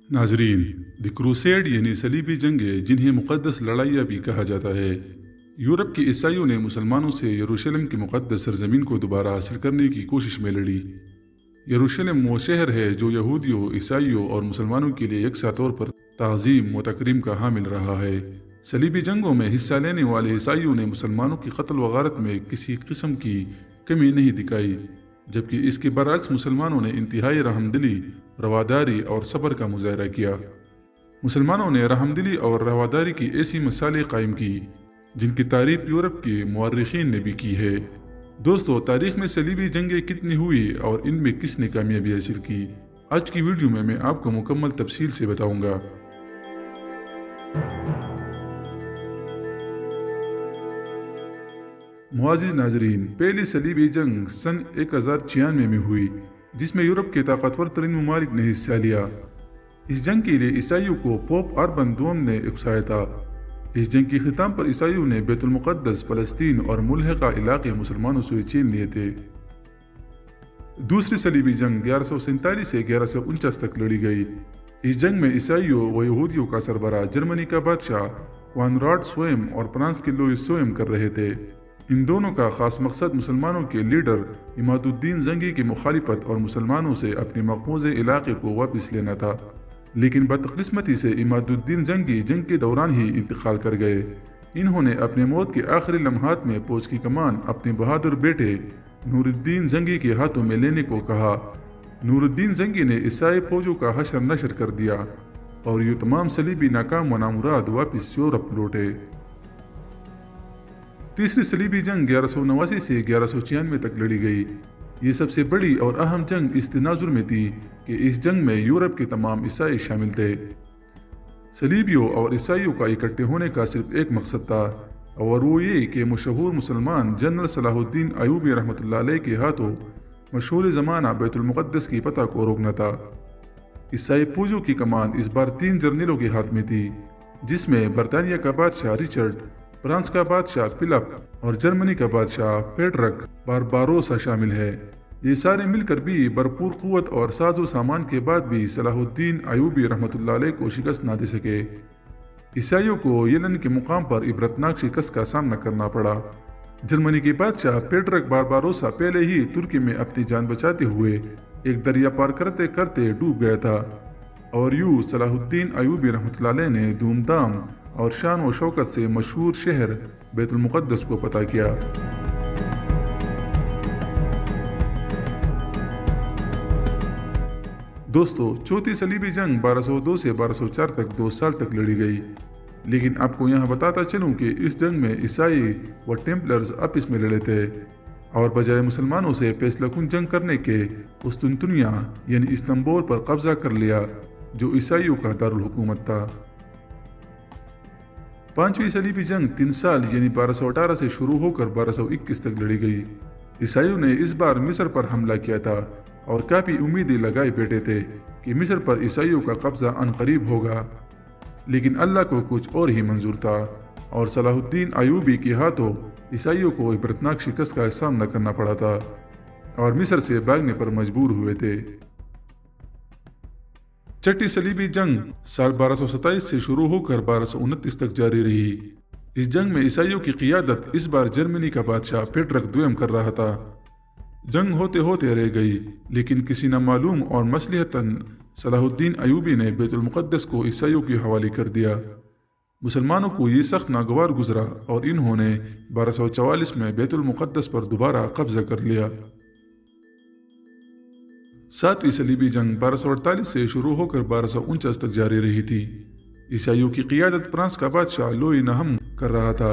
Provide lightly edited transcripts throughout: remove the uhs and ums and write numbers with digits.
ناظرین، دی کروسیڈ یعنی صلیبی جنگیں جنہیں مقدس لڑائیاں بھی کہا جاتا ہے، یورپ کے عیسائیوں نے مسلمانوں سے یروشلم کی مقدس سرزمین کو دوبارہ حاصل کرنے کی کوشش میں لڑی۔ یروشلم وہ شہر ہے جو یہودیوں، عیسائیوں اور مسلمانوں کے لیے یکساں طور پر تعظیم و تکریم کا حامل رہا ہے۔ صلیبی جنگوں میں حصہ لینے والے عیسائیوں نے مسلمانوں کی قتل و غارت میں کسی قسم کی کمی نہیں دکھائی، جبکہ اس کے برعکس مسلمانوں نے انتہائی رحمدلی، رواداری اور صبر کا مظاہرہ کیا۔ مسلمانوں نے رحمدلی اور رواداری کی ایسی مثالیں قائم کی جن کی تعریف یورپ کے مورخین نے بھی کی ہے۔ دوستو، تاریخ میں صلیبی جنگیں کتنی ہوئی اور ان میں کس نے کامیابی حاصل کی، آج کی ویڈیو میں آپ کو مکمل تفصیل سے بتاؤں گا۔ معزز ناظرین، پہلی صلیبی جنگ سن 1096 میں ہوئی، جس میں یورپ کے طاقتور ترین ممالک نے حصہ لیا۔ اس جنگ کے لیے عیسائیوں کو پوپ اربن دوم نے اکسایا تھا۔ اس جنگ کے اختتام پر عیسائیوں نے بیت المقدس، فلسطین اور ملحقہ علاقے مسلمانوں سے چھین لیے تھے۔ دوسری صلیبی جنگ 1147 سے 1149 تک لڑی گئی۔ اس جنگ میں عیسائیوں و یہودیوں کا سربراہ جرمنی کا بادشاہ کونراڈ سوئم اور فرانس کے لوئس سوئم کر رہے تھے۔ ان دونوں کا خاص مقصد مسلمانوں کے لیڈر عماد الدین زنگی کی مخالفت اور مسلمانوں سے اپنے مقبوض علاقے کو واپس لینا تھا، لیکن بدقسمتی سے عماد الدین زنگی جنگ کے دوران ہی انتقال کر گئے۔ انہوں نے اپنے موت کے آخری لمحات میں فوج کی کمان اپنے بہادر بیٹے نور الدین زنگی کے ہاتھوں میں لینے کو کہا۔ نور الدین زنگی نے عیسائی فوجوں کا حشر نشر کر دیا اور یہ تمام صلیبی ناکام و نامراد واپس یورپ لوٹے۔ تیسری صلیبی جنگ 1189 سے 1196 تک لڑی گئی۔ یہ سب سے بڑی اور اہم جنگ اس تناظر میں تھی کہ اس جنگ میں یورپ کے تمام عیسائی شامل تھے۔ صلیبیوں اور عیسائیوں کا اکٹھے ہونے کا صرف ایک مقصد تھا، اور وہ یہ کہ مشہور مسلمان جنرل صلاح الدین ایوبی رحمۃ اللہ علیہ کے ہاتھوں مشہور زمانہ بیت المقدس کی فتح کو روکنا تھا۔ عیسائی فوجوں کی کمان اس بار 3 جرنیلوں کے ہاتھ میں تھی، جس میں برطانیہ کا بادشاہ رچرڈ، فرانس کا بادشاہ فلپ اور جرمنی کا بادشاہ پیٹرک بارباروسا شامل ہے۔ یہ سارے مل کر بھی بھرپور قوت اور ساز و سامان کے بعد بھی صلاح الدین ایوبی رحمۃ اللہ علیہ کو شکست نہ دے سکے۔ عیسائیوں کو یلن کے مقام پر عبرتناک شکست کا سامنا کرنا پڑا۔ جرمنی کے بادشاہ پیٹرک بارباروسا پہلے ہی ترکی میں اپنی جان بچاتے ہوئے ایک دریا پار کرتے کرتے ڈوب گیا تھا، اور یوں صلاح الدین ایوبی رحمۃ اللہ علیہ نے دھوم دھام اور شان و شوکت سے مشہور شہر بیت المقدس کو فتح کیا۔ دوستو، چوتھی صلیبی جنگ 1202 سے 1204 تک 2 سال تک لڑی گئی، لیکن آپ کو یہاں بتاتا چلوں کہ اس جنگ میں عیسائی و ٹیمپلرز آپس میں لڑے تھے، اور بجائے مسلمانوں سے فیصلہ کن جنگ کرنے کے قسطنطنیہ یعنی استنبول پر قبضہ کر لیا، جو عیسائیوں کا دارالحکومت تھا۔ پانچویں صلیبی جنگ 3 سال یعنی 1218 سے شروع ہو کر 1221 تک لڑی گئی۔ عیسائیوں نے اس بار مصر پر حملہ کیا تھا اور کافی امیدیں لگائے بیٹھے تھے کہ مصر پر عیسائیوں کا قبضہ عنقریب ہوگا، لیکن اللہ کو کچھ اور ہی منظور تھا، اور صلاح الدین ایوبی کے ہاتھوں عیسائیوں کو عبرتناک شکست کا سامنا کرنا پڑا تھا اور مصر سے بھاگنے پر مجبور ہوئے تھے۔ چھٹی صلیبی جنگ سال 1227 سے شروع ہو کر 1229 تک جاری رہی۔ اس جنگ میں عیسائیوں کی قیادت اس بار جرمنی کا بادشاہ پیٹرک دوم کر رہا تھا۔ جنگ ہوتے ہوتے رہ گئی، لیکن کسی نامعلوم اور مصلحتاً صلاح الدین ایوبی نے بیت المقدس کو عیسائیوں کے حوالے کر دیا۔ مسلمانوں کو یہ سخت ناگوار گزرا اور انہوں نے 1244 میں بیت المقدس پر دوبارہ قبضہ کر لیا۔ ساتویں صلیبی جنگ 1248 سے شروع ہو کر 1249 تک جاری رہی تھی۔ عیسائیوں کی قیادت فرانس کا بادشاہ لوئی نہم کر رہا تھا۔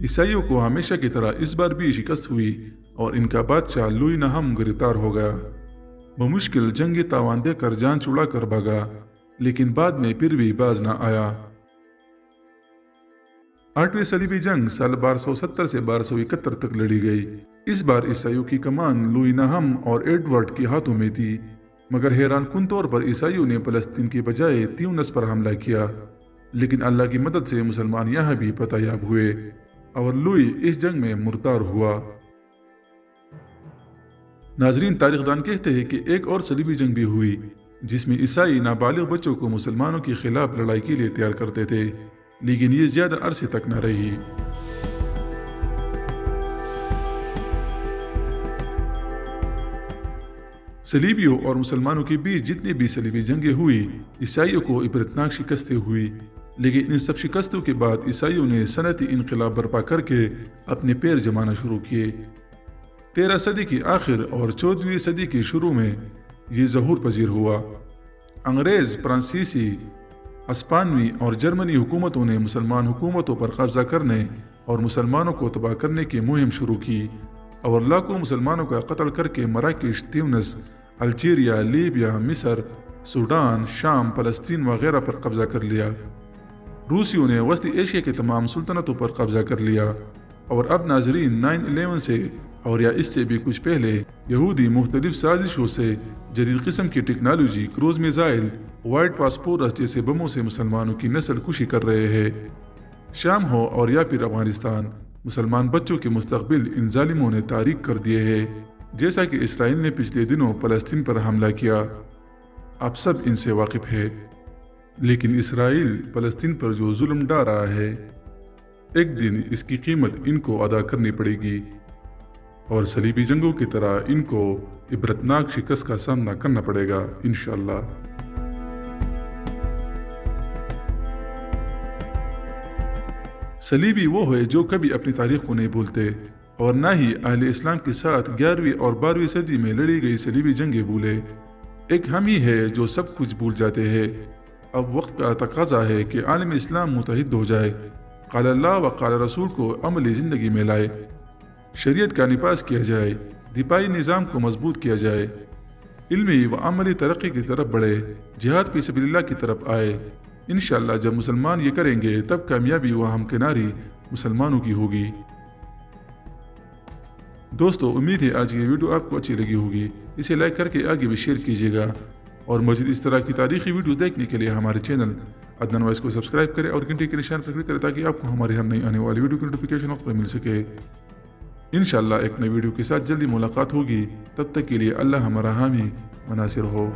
عیسائیوں کو ہمیشہ کی طرح اس بار بھی شکست ہوئی اور ان کا بادشاہ لوئی نہم گرفتار ہو گیا۔ بمشکل جنگی تاوان دے کر جان چھڑا کر بھاگا، لیکن بعد میں پھر بھی باز نہ آیا۔ آٹھویں صلیبی جنگ سال 1270 سے 1271 تک لڑی گئی۔ اس بار عیسائیوں کی کمان لوئی نہم اور ایڈورڈ کے ہاتھوں میں تھی، مگر حیران کن طور پر عیسائیوں نے فلسطین کے بجائے تیونس پر حملہ کیا، لیکن اللہ کی مدد سے مسلمان یہاں بھی فتح یاب ہوئے اور لوئی اس جنگ میں مردار ہوا۔ ناظرین، تاریخ دان کہتے ہیں کہ ایک اور صلیبی جنگ بھی ہوئی، جس میں عیسائی نابالغ بچوں کو مسلمانوں کے خلاف لڑائی کے لیے تیار کرتے تھے، لیکن یہ زیادہ عرصے تک نہ رہی۔ صلیبیوں اور مسلمانوں کے بیچ جتنی بھی صلیبی جنگیں ہوئی، عیسائیوں کو عبرتناک شکستیں ہوئی، لیکن ان سب شکستوں کے بعد عیسائیوں نے صنعتی انقلاب برپا کر کے اپنے پیر جمانا شروع کیے۔ 13 صدی کی آخر اور 14ویں صدی کے شروع میں یہ ظہور پذیر ہوا۔ انگریز، فرانسیسی، اسپانوی اور جرمنی حکومتوں نے مسلمان حکومتوں پر قبضہ کرنے اور مسلمانوں کو تباہ کرنے کی مہم شروع کی اور لاکھوں مسلمانوں کا قتل کر کے مراکش، تیونس، الجیریا، لیبیا، مصر، سوڈان، شام، فلسطین وغیرہ پر قبضہ کر لیا۔ روسیوں نے وسطی ایشیا کے تمام سلطنتوں پر قبضہ کر لیا، اور اب ناظرین 9/11 سے اور یا اس سے بھی کچھ پہلے یہودی مختلف سازشوں سے جدید قسم کی technology, cruise missile, white phosphorus جیسے بموں سے مسلمانوں کی نسل کشی کر رہے ہیں۔ شام ہو اور یا پھر افغانستان، مسلمان بچوں کے مستقبل ان ظالموں نے تاریک کر دیے ہیں، جیسا کہ اسرائیل نے پچھلے دنوں فلسطین پر حملہ کیا۔ آپ سب ان سے واقف ہیں، لیکن اسرائیل فلسطین پر جو ظلم ڈھا رہا ہے، ایک دن اس کی قیمت ان کو ادا کرنی پڑے گی، اور صلیبی جنگوں کی طرح ان کو عبرتناک شکست کا سامنا کرنا پڑے گا انشاءاللہ۔ صلیبی وہ ہے جو کبھی اپنی تاریخ کو نہیں بھولتے، اور نہ ہی اہل اسلام کے ساتھ 11ویں اور 12ویں صدی میں لڑی گئی صلیبی جنگیں بھولے۔ ایک ہم ہی ہے جو سب کچھ بھول جاتے ہیں۔ اب وقت کا تقاضا ہے کہ عالم اسلام متحد ہو جائے، قال اللہ و قال رسول کو عملی زندگی میں لائے، شریعت کا نفاذ کیا جائے، دفاعی نظام کو مضبوط کیا جائے، علمی و عملی ترقی کی طرف بڑھے، جہاد فی سبیل اللہ کی طرف آئے۔ انشاءاللہ جب مسلمان یہ کریں گے تب کامیابی و ہمکناری مسلمانوں کی ہوگی۔ دوستو، امید ہے آج کی ویڈیو آپ کو اچھی لگی ہوگی۔ اسے لائک کر کے آگے بھی شیئر کیجیے گا، اور مزید اس طرح کی تاریخی ویڈیوز دیکھنے کے لیے ہمارے چینل عدنان وائس کو سبسکرائب کریں اور گھنٹی کے نشان پر کلک کریں تاکہ آپ کو ہماری ہر نئی آنے والی ویڈیو کی نوٹیفیکیشن وقت پر مل سکے۔ انشاءاللہ ایک نئی ویڈیو کے ساتھ جلدی ملاقات ہوگی، تب تک کے لیے اللہ ہمارا حامی و ناصر ہو۔